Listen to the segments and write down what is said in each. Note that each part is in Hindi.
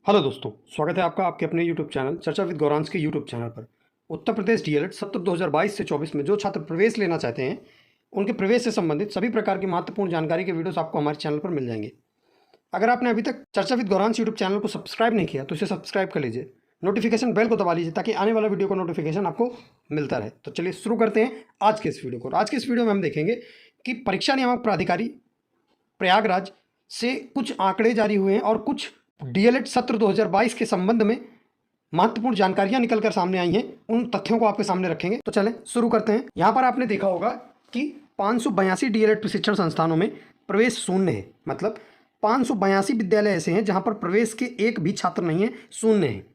हेलो दोस्तों, स्वागत है आपका आपके अपने यूट्यूब चैनल चर्चा विद गौरांश के यूट्यूब चैनल पर। उत्तर प्रदेश डीएलएड सत्र 2022 से 24 में जो छात्र प्रवेश लेना चाहते हैं उनके प्रवेश से संबंधित सभी प्रकार की महत्वपूर्ण जानकारी के वीडियोस आपको हमारे चैनल पर मिल जाएंगे। अगर आपने अभी तक चर्चा विद गौरांश यूट्यूब चैनल को सब्सक्राइब नहीं किया तो इसे सब्सक्राइब कर लीजिए, नोटिफिकेशन बेल को दबा लीजिए ताकि आने वाला वीडियो का नोटिफिकेशन आपको मिलता रहे। तो चलिए शुरू करते हैं आज के इस वीडियो को। आज के इस वीडियो में हम देखेंगे कि परीक्षा नियामक प्राधिकारी प्रयागराज से कुछ आंकड़े जारी हुए हैं और कुछ डीएलएड सत्र 2022 के संबंध में महत्वपूर्ण जानकारियां निकलकर सामने आई हैं। उन तथ्यों को आपके सामने रखेंगे। तो चलें शुरू करते हैं। यहां पर आपने देखा होगा कि 582 डीएलएड प्रशिक्षण संस्थानों में प्रवेश शून्य है। मतलब 582 विद्यालय ऐसे हैं जहां पर प्रवेश के एक भी छात्र नहीं है, शून्य है।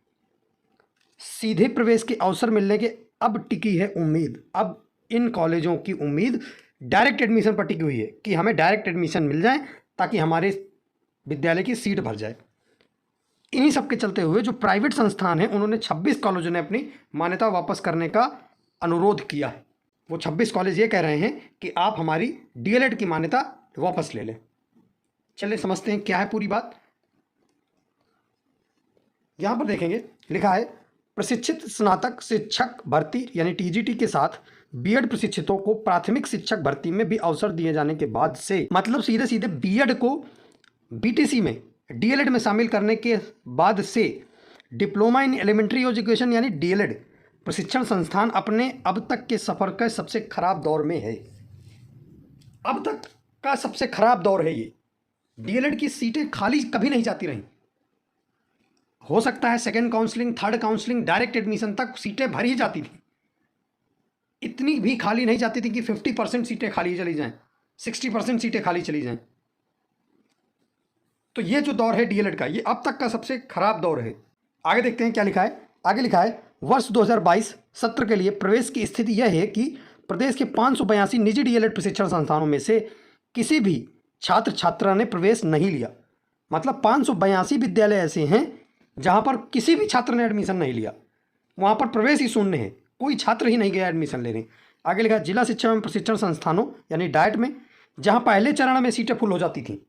सीधे प्रवेश के अवसर मिलने के अब टिकी है उम्मीद। अब इन कॉलेजों की उम्मीद डायरेक्ट एडमिशन पर टिकी हुई है कि हमें डायरेक्ट एडमिशन मिल जाए ताकि हमारे विद्यालय की सीट भर जाए। इन्हीं सब के चलते हुए जो प्राइवेट संस्थान हैं उन्होंने 26 कॉलेजों ने अपनी मान्यता वापस करने का अनुरोध किया है। वो 26 कॉलेज ये कह रहे हैं कि आप हमारी डीएलएड की मान्यता वापस ले लें। चलिए समझते हैं क्या है पूरी बात। यहाँ पर देखेंगे, लिखा है प्रशिक्षित स्नातक शिक्षक भर्ती यानी टीजीटी के साथ बीएड प्रशिक्षितों को प्राथमिक शिक्षक भर्ती में भी अवसर दिए जाने के बाद से, मतलब सीधे सीधे बीएड को बीटीसी में डीएलएड में शामिल करने के बाद से डिप्लोमा इन एलिमेंट्री एजुकेशन यानी डीएलएड प्रशिक्षण संस्थान अपने अब तक के सफर का सबसे खराब दौर में है। अब तक का सबसे खराब दौर है ये। डीएलएड की सीटें खाली कभी नहीं जाती रहीं। हो सकता है second counselling, third counselling, direct admission तक सीटें भरी जाती थी। इतनी भी खाली नहीं जाती थी कि 50% सीटें खाली चली जाएं, 60% सीटें खाली चली जाएं। तो ये जो दौर है डीएलएड का, ये अब तक का सबसे खराब दौर है। आगे देखते हैं क्या लिखा है। आगे लिखा है वर्ष 2022 सत्र के लिए प्रवेश की स्थिति यह है कि प्रदेश के 582 निजी डीएलएड प्रशिक्षण संस्थानों में से किसी भी छात्र छात्रा ने प्रवेश नहीं लिया। मतलब 582 विद्यालय ऐसे हैं जहां पर किसी भी छात्र ने एडमिशन नहीं लिया, वहां पर प्रवेश ही शून्य है, कोई छात्र ही नहीं गया एडमिशन लेने। आगे लिखा है जिला शिक्षा एवं प्रशिक्षण संस्थानों यानी डाइट में जहां पहले चरण में सीटें फुल हो जाती थी।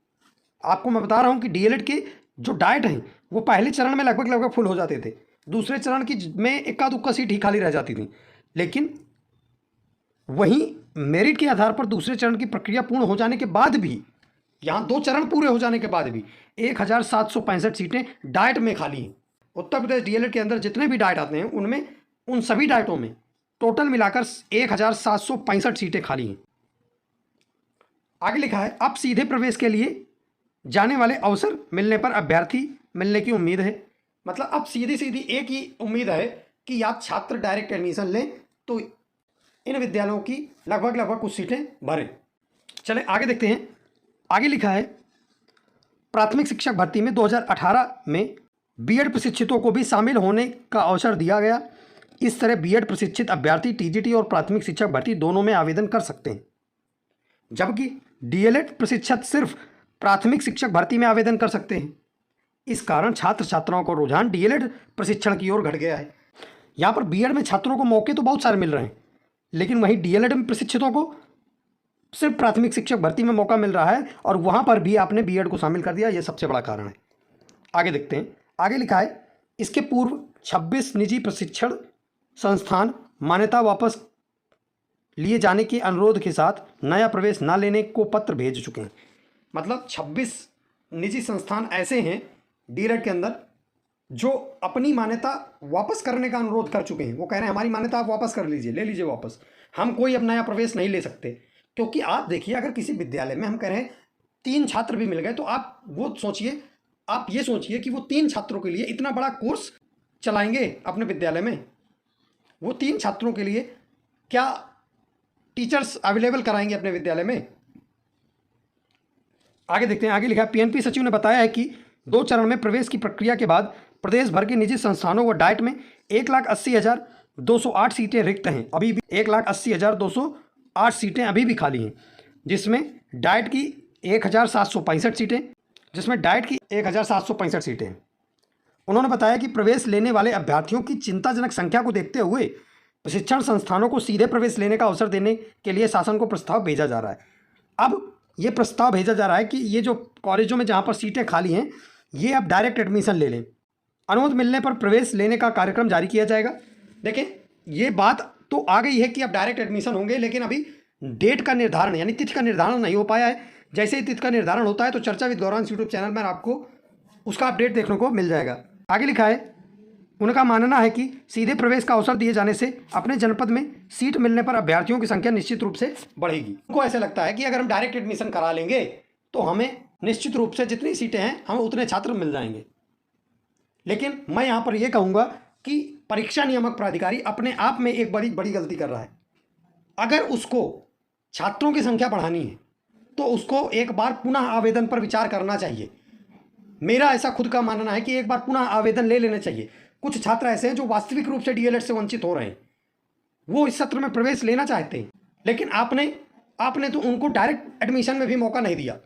आपको मैं बता रहा हूं कि डीएलएड के जो डाइट हैं वो पहले चरण में लगभग फुल हो जाते थे, दूसरे चरण की में इक्का दुक्का सीट ही खाली रह जाती थी। लेकिन वहीं मेरिट के आधार पर दूसरे चरण की प्रक्रिया पूर्ण हो जाने के बाद भी, यहाँ 2 चरण पूरे हो जाने के बाद भी 1765 सीटें डाइट में खाली हैं। उत्तर प्रदेश डीएलएड के अंदर जितने भी डाइट आते हैं उनमें, उन सभी डाइटों में टोटल मिलाकर 1765 सीटें खाली हैं। आगे लिखा है अब सीधे प्रवेश के लिए जाने वाले अवसर मिलने पर अभ्यर्थी मिलने की उम्मीद है। मतलब अब सीधी सीधी एक ही उम्मीद है कि आप छात्र डायरेक्ट एडमिशन लें तो इन विद्यालयों की लगभग कुछ सीटें भरें। चलें आगे देखते हैं। आगे लिखा है प्राथमिक शिक्षक भर्ती में 2018 में बीएड प्रशिक्षितों को भी शामिल होने का अवसर दिया गया। इस तरह बीएड प्रशिक्षित अभ्यर्थी टीजीटी और प्राथमिक शिक्षक भर्ती दोनों में आवेदन कर सकते हैं, जबकि डीएलएड प्रशिक्षक सिर्फ प्राथमिक शिक्षक भर्ती में आवेदन कर सकते हैं। इस कारण छात्र छात्राओं का रुझान डीएलएड प्रशिक्षण की ओर घट गया है। यहाँ पर बीएड में छात्रों को मौके तो बहुत सारे मिल रहे हैं, लेकिन वहीं डीएलएड में प्रशिक्षितों को सिर्फ प्राथमिक शिक्षक भर्ती में मौका मिल रहा है और वहाँ पर भी आपने बीएड को शामिल कर दिया। ये सबसे बड़ा कारण है। आगे देखते हैं। आगे लिखा है इसके पूर्व 26 निजी प्रशिक्षण संस्थान मान्यता वापस लिए जाने के अनुरोध के साथ नया प्रवेश न लेने को पत्र भेज चुके हैं। मतलब 26 निजी संस्थान ऐसे हैं डीएलएड के अंदर जो अपनी मान्यता वापस करने का अनुरोध कर चुके हैं। वो कह रहे हैं हमारी मान्यता आप वापस कर लीजिए, ले लीजिए वापस, हम कोई अब नया प्रवेश नहीं ले सकते। क्योंकि आप देखिए, अगर किसी विद्यालय में हम कह रहे हैं 3 छात्र भी मिल गए तो आप वो सोचिए, आप ये सोचिए कि वो 3 छात्रों के लिए इतना बड़ा कोर्स चलाएंगे अपने विद्यालय में। वो 3 छात्रों के लिए क्या टीचर्स अवेलेबल कराएंगे अपने विद्यालय में। आगे देखते हैं। आगे लिखा है पीएनपी सचिव ने बताया है कि 2 चरण में प्रवेश की प्रक्रिया के बाद प्रदेश भर के निजी संस्थानों व डाइट में 1,80,208 सीटें रिक्त हैं। अभी भी 1,80,208 सीटें अभी भी खाली हैं, जिसमें डाइट की 1,765 सीटें हैं। उन्होंने बताया कि प्रवेश लेने वाले अभ्यर्थियों की चिंताजनक संख्या को देखते हुए प्रशिक्षण संस्थानों को सीधे प्रवेश लेने का अवसर देने के लिए शासन को प्रस्ताव भेजा जा रहा है। अब ये प्रस्ताव भेजा जा रहा है कि ये जो कॉलेजों में जहाँ पर सीटें खाली हैं ये अब डायरेक्ट एडमिशन ले लें। अनुमति मिलने पर प्रवेश लेने का कार्यक्रम जारी किया जाएगा। देखें, ये बात तो आ गई है कि अब डायरेक्ट एडमिशन होंगे, लेकिन अभी डेट का निर्धारण यानी तिथि का निर्धारण नहीं हो पाया है। जैसे ही तिथि का निर्धारण होता है तो चर्चा विद गौरांश यूट्यूब चैनल में आपको उसका अपडेट देखने को मिल जाएगा। आगे लिखा है, उनका मानना है कि सीधे प्रवेश का अवसर दिए जाने से अपने जनपद में सीट मिलने पर अभ्यर्थियों की संख्या निश्चित रूप से बढ़ेगी। उनको ऐसा लगता है कि अगर हम डायरेक्ट एडमिशन करा लेंगे तो हमें निश्चित रूप से जितनी सीटें हैं हमें उतने छात्र मिल जाएंगे। लेकिन मैं यहाँ पर यह कहूँगा कि परीक्षा नियामक प्राधिकारी अपने आप में एक बड़ी बड़ी गलती कर रहा है। अगर उसको छात्रों की संख्या बढ़ानी है तो उसको एक बार पुनः आवेदन पर विचार करना चाहिए। मेरा ऐसा खुद का मानना है कि एक बार पुनः आवेदन ले लेना चाहिए। कुछ छात्र ऐसे हैं जो वास्तविक रूप से डीएलएड से वंचित हो रहे हैं, वो इस सत्र में प्रवेश लेना चाहते हैं, लेकिन आपने तो उनको डायरेक्ट एडमिशन में भी मौका नहीं दिया।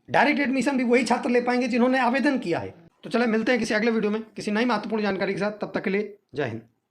डायरेक्ट एडमिशन भी वही छात्र ले पाएंगे जिन्होंने आवेदन किया है। तो चले मिलते हैं किसी अगले वीडियो में किसी नई महत्वपूर्ण जानकारी के साथ। तब तक के लिए जय हिंद।